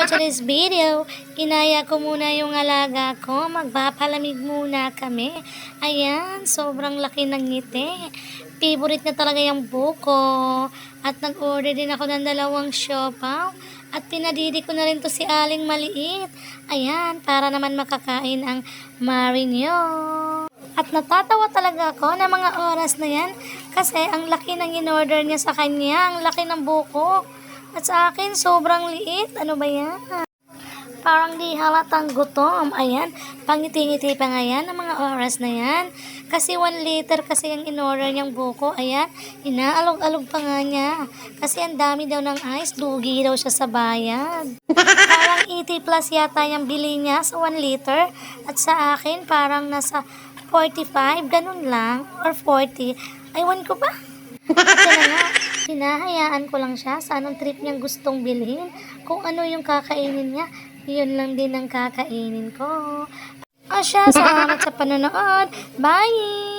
for today's video. Inaya ko muna yung alaga ko. Magpapalamig muna kami. Ayan, sobrang laki ng ngiti. Favorite na talaga yung buko. At nag-order din ako ng 2 siopaw. At pinadidi ko na rin to si Aling Maliit. Ayan, para naman makakain ang Marinyo. At natatawa talaga ako ng mga oras na yan kasi ang laki ng in-order niya sa kanya, ang laki ng buko. At sa akin, sobrang liit. Ano ba yan? Parang di halatang gutom. Ayan, pangiti-ngiti pa nga yan ng mga oras na yan. Kasi 1 liter kasi yung in-order niyang buko. Ayan, inaalog-alog pa nga niya. Kasi ang dami daw ng ice, lugi daw siya sa bayad. Parang 80 plus yata yung bili niya sa 1 liter. At sa akin, parang nasa 45, ganun lang. Or 40. Aywan ko ba? Kaya nga, hinahayaan ko lang siya sa anong trip niyang gustong bilhin. Kung ano yung kakainin niya, yun lang din ang kakainin ko. O siya, salamat sa panonood. Bye!